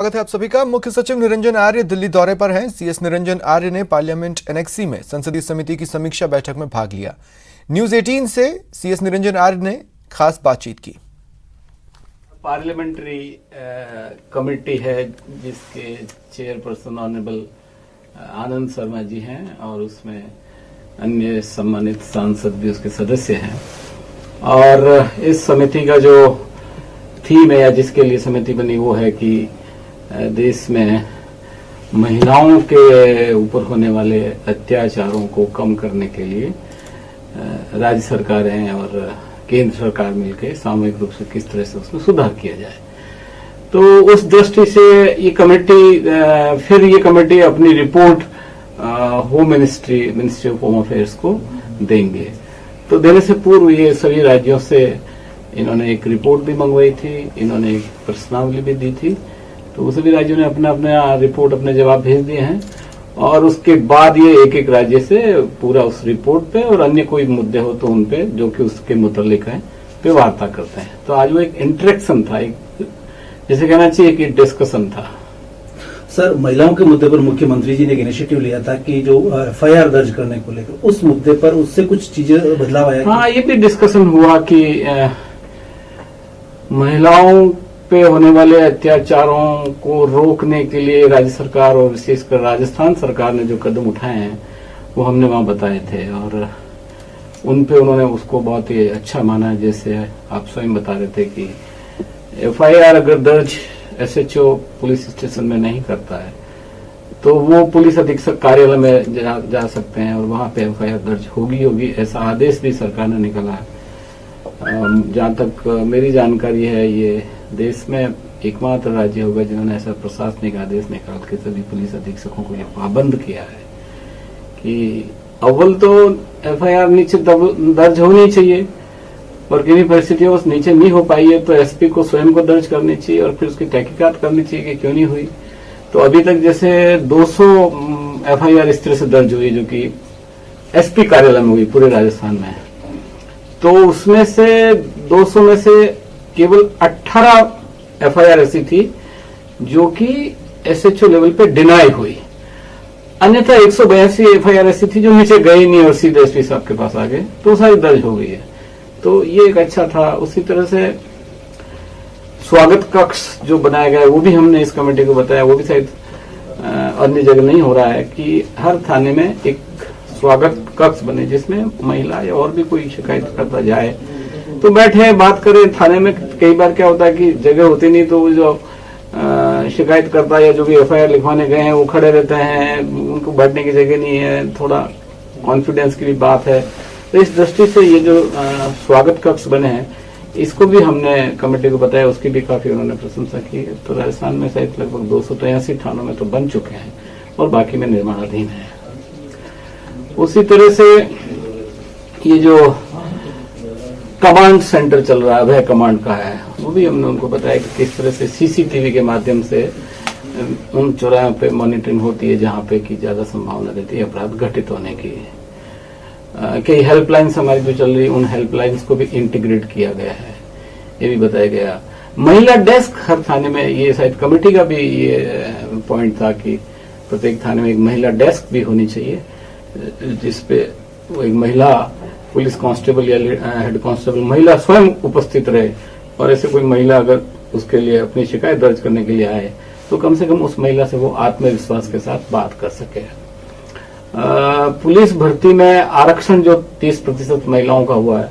स्वागत है आप सभी का। मुख्य सचिव निरंजन आर्य दिल्ली दौरे पर हैं। सीएस निरंजन आर्य ने पार्लियामेंट एनेक्सी में संसदीय समिति की समीक्षा बैठक में भाग लिया। न्यूज 18 से सीएस निरंजन आर्य ने खास बातचीत की। पार्लियामेंट्री कमेटी है जिसके चेयरपर्सन ऑनरेबल आनंद शर्मा जी हैं और उसमें अन्य सम्मानित सांसद भी उसके सदस्य हैं। और इस समिति का जो थीम है या जिसके लिए समिति बनी वो है कि देश में महिलाओं के ऊपर होने वाले अत्याचारों को कम करने के लिए राज्य सरकारें और केंद्र सरकार मिलकर सामूहिक रूप से किस तरह से उसमें सुधार किया जाए। तो उस दृष्टि से ये कमेटी अपनी report home ministry of home affairs को देंगे। तो देने से पूर्व ये सभी राज्यों से इन्होंने एक रिपोर्ट भी मंगवाई थी, इन्होंने एक प्रश्नावली भी दी थी। तो सभी राज्यों ने अपना अपना रिपोर्ट अपने जवाब भेज दिए हैं और उसके बाद ये एक एक राज्य से पूरा उस रिपोर्ट पे और अन्य कोई मुद्दे हो तो उन पे जो कि उसके मुतालिक है पे वार्ता करते हैं। तो आज वो एक इंटरेक्शन था, एक जैसे कहना चाहिए कि डिस्कशन था। सर, महिलाओं के मुद्दे पर मुख्यमंत्री जी ने एक इनिशिएटिव लिया था कि जो एफआईआर दर्ज करने को लेकर उस मुद्दे पर उससे कुछ चीजें बदलाव आया। हाँ, ये भी डिस्कशन हुआ कि महिलाओं पे होने वाले अत्याचारों को रोकने के लिए राज्य सरकार और विशेषकर राजस्थान सरकार ने जो कदम उठाए हैं वो हमने वहां बताए थे और उन पे उन्होंने उसको बहुत ही अच्छा माना। जैसे आप स्वयं बता रहे थे कि एफआईआर अगर दर्ज एसएचओ पुलिस स्टेशन में नहीं करता है तो वो पुलिस अधीक्षक कार्यालय में जा सकते हैं और वहां पे एफआईआर दर्ज होगी। ऐसा आदेश भी सरकार ने निकाला है। जहां तक मेरी जानकारी है ये देश में एकमात्र राज्य होगा जिन्होंने ऐसा प्रशासनिक आदेश निकाल के सभी पुलिस अधीक्षकों को ये पाबंद किया है कि अव्वल तो एफआईआर नीचे दर्ज होनी चाहिए और किन्हीं परिस्थितियों में नीचे नहीं हो पाई है तो एसपी को स्वयं को दर्ज करनी चाहिए और फिर उसकी तहकीकात करनी चाहिए कि क्यों नहीं हुई। तो अभी तक जैसे 200 एफआईआर इस तरह से दर्ज हुई जो कि एसपी कार्यालय में हुई पूरे राजस्थान में। तो उसमें से 200 में से केवल 18 एफआईआर ऐसी थी जो कि एसएचओ लेवल पे डिनाई हुई। अन्यथा 182 एफआईआर ऐसी थी जो नीचे गई नहीं और सीधे एसपी साहब के पास आ गए, तो सारी दर्ज हो गई है। तो ये एक अच्छा था। उसी तरह से स्वागत कक्ष जो बनाया गया है वो भी हमने इस कमेटी को बताया, वो भी शायद अन्य जगह नहीं हो रहा है कि हर थाने में एक स्वागत कक्ष बने जिसमें महिला या और भी कोई शिकायत करता जाए तो बैठे बात करें। थाने में कई बार क्या होता है कि जगह होती नहीं तो वो जो शिकायत करता है या जो भी एफआईआर लिखवाने गए हैं वो खड़े रहते हैं, उनको बैठने की जगह नहीं है, थोड़ा कॉन्फिडेंस की भी बात है। तो इस दृष्टि से ये जो स्वागत कक्ष बने हैं इसको भी हमने कमेटी को बताया, उसकी भी काफी उन्होंने प्रशंसा की। तो राजस्थान में शायद लगभग 283 थानों में तो बन चुके हैं और बाकी में निर्माणाधीन है। उसी तरह से ये जो कमांड सेंटर चल रहा है वह कमांड का है, वो भी हमने उनको बताया कि किस तरह से सीसीटीवी के माध्यम से उन चौराहों पे मॉनिटरिंग होती है जहां पे की ज्यादा संभावना रहती है अपराध घटित होने की। कई हेल्पलाइंस हमारी जो चल रही है उन हेल्पलाइंस को भी इंटीग्रेट किया गया है, ये भी बताया गया। महिला डेस्क हर थाने में, ये शायद कमेटी का भी ये पॉइंट था कि प्रत्येक थाने में एक महिला डेस्क भी होनी चाहिए जिसपे वो एक महिला पुलिस कांस्टेबल या हेड कांस्टेबल महिला स्वयं उपस्थित रहे और ऐसे कोई महिला अगर उसके लिए अपनी शिकायत दर्ज करने के लिए आए तो कम से कम उस महिला से वो आत्मविश्वास के साथ बात कर सके। पुलिस भर्ती में आरक्षण जो 30% महिलाओं का हुआ है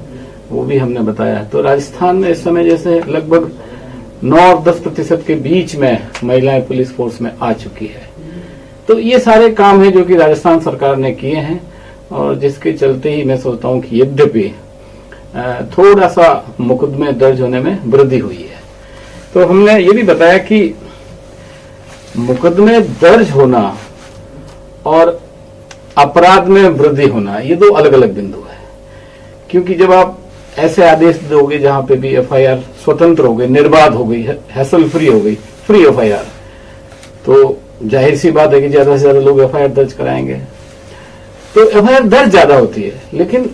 वो भी हमने बताया। तो राजस्थान में इस समय जैसे लगभग 9 और 10% के बीच में महिलाएं पुलिस फोर्स में आ चुकी है। तो ये सारे काम है जो कि राजस्थान सरकार ने किए हैं और जिसके चलते ही मैं सोचता हूं कि यद्यपि थोड़ा सा मुकदमे दर्ज होने में वृद्धि हुई है। तो हमने ये भी बताया कि मुकदमे दर्ज होना और अपराध में वृद्धि होना ये दो अलग अलग बिंदु है, क्योंकि जब आप ऐसे आदेश दोगे जहां पे भी एफआईआर स्वतंत्र हो गई, निर्बाध हो गई, हैसल फ्री हो गई, फ्री एफआईआर, तो जाहिर सी बात है कि ज्यादा से ज्यादा लोग एफआईआर दर्ज कराएंगे। तो एफआईआर दर्ज ज्यादा होती है, लेकिन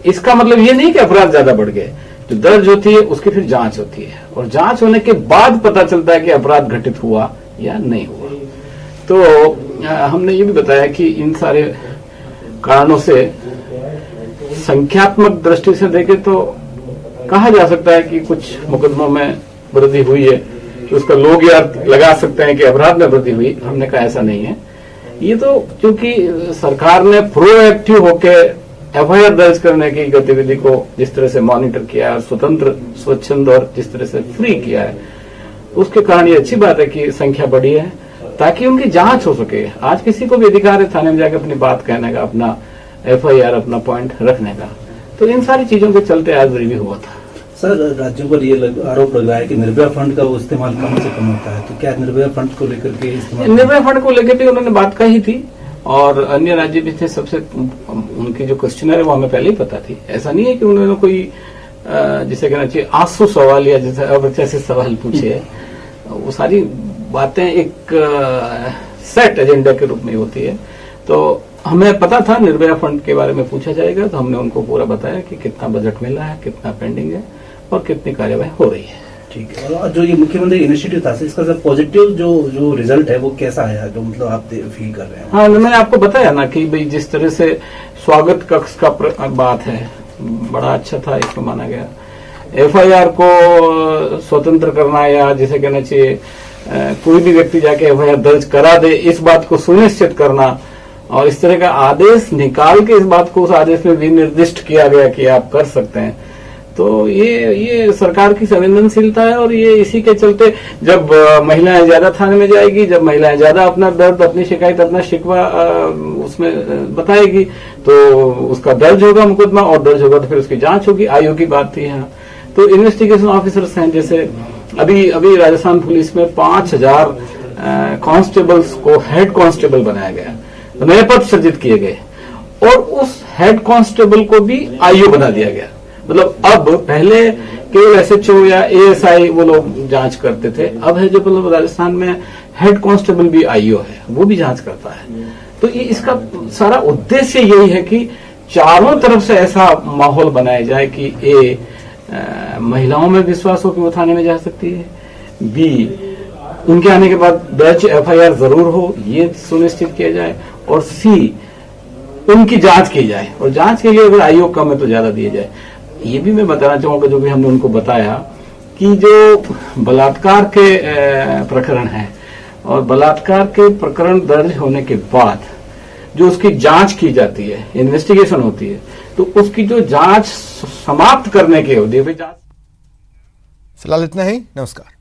इसका मतलब ये नहीं कि अपराध ज्यादा बढ़ गए। जो दर्ज होती है उसकी फिर जांच होती है और जांच होने के बाद पता चलता है कि अपराध घटित हुआ या नहीं हुआ। तो हमने ये भी बताया कि इन सारे कारणों से संख्यात्मक दृष्टि से देखें तो कहा जा सकता है कि कुछ मुकदमों में वृद्धि हुई है, कि उसका लोग यार लगा सकते हैं कि अपराध में वृद्धि हुई। हमने कहा ऐसा नहीं है। ये तो क्योंकि सरकार ने प्रोएक्टिव होके एफआईआर दर्ज करने की गतिविधि को जिस तरह से मॉनिटर किया है और स्वतंत्र, स्वच्छंद और जिस तरह से फ्री किया है, उसके कारण ये अच्छी बात है कि संख्या बढ़ी है, ताकि उनकी जांच हो सके। आज किसी को भी अधिकार है थाने में जाकर अपनी बात कहने का, अपना एफआईआर, अपना पॉइंट रखने का। तो इन सारी चीजों के चलते आज रिव्यू हुआ था। सर, राज्यों पर ये आरोप लग रहा है कि निर्भया फंड का वो इस्तेमाल कम से कम होता है, तो क्या निर्भया फंड को लेकर के इस्तेमाल? निर्भया फंड को लेकर भी उन्होंने बात कही थी और अन्य राज्य भी थे। सबसे उनकी जो क्वेश्चनर है वो हमें पहले ही पता थी। ऐसा नहीं है कि उन्होंने कोई जिसे कहना चाहिए आंसू सवाल या जैसे अप्रत्याशित सवाल पूछे। वो सारी बातें एक सेट एजेंडा के रूप में होती है। तो हमें पता था निर्भया फंड के बारे में पूछा जाएगा, तो हमने उनको पूरा बताया कि कितना बजट मिला है, कितना पेंडिंग है और कितनी कार्यवाही हो रही है। ठीक है। और जो ये मुख्यमंत्री इनिशिएटिव था, इसका सर पॉजिटिव जो रिजल्ट है वो कैसा आया, जो मतलब आप फील कर रहे हैं? हाँ, मैंने आपको बताया ना कि भाई जिस तरह से स्वागत कक्ष का बात है, बड़ा अच्छा था, इसको माना गया। एफआईआर को स्वतंत्र करना या जिसे कहना चाहिए कोई भी व्यक्ति जाके एफआईआर दर्ज करा दे, इस बात को सुनिश्चित करना और इस तरह का आदेश निकाल के इस बात को उस आदेश में विनिर्दिष्ट किया गया कि आप कर सकते हैं। तो ये सरकार की संवेदनशीलता है और ये इसी के चलते जब महिलाएं ज्यादा थाने में जाएगी, जब महिलाएं ज्यादा अपना दर्द, अपनी शिकायत, अपना शिकवा उसमें बताएगी, तो उसका दर्ज होगा मुकदमा और दर्ज होगा तो फिर उसकी जांच होगी। आयोग की बात थी यहाँ। तो इन्वेस्टिगेशन ऑफिसर्स हैं, जैसे अभी राजस्थान पुलिस में 5000 कांस्टेबल्स को हेड कांस्टेबल बनाया गया, नए पद सृजित किए गए और उस हेड कांस्टेबल को भी आईओ बना दिया गया। मतलब अब पहले केवल एसएचओ या एएसआई वो लोग जांच करते थे, अब है जो मतलब राजस्थान में हेड कांस्टेबल भी आईओ है, वो भी जांच करता है। तो ये इसका सारा उद्देश्य यही है कि चारों तरफ से ऐसा माहौल बनाया जाए कि ए महिलाओं में विश्वास हो कि वो थाने में जा सकती है, बी उनके आने के बाद दर्ज एफआईआर जरूर हो, ये सुनिश्चित किया जाए, और सी उनकी जांच की जाए और जांच के लिए अगर आयोग कम है तो ज्यादा दिए जाए। ये भी मैं बताना चाहूंगा, जो भी हमने उनको बताया कि जो बलात्कार के प्रकरण है और बलात्कार के प्रकरण दर्ज होने के बाद जो उसकी जांच की जाती है, इन्वेस्टिगेशन होती है, तो उसकी जो जांच समाप्त करने के होती है, फिलहाल इतना ही। नमस्कार।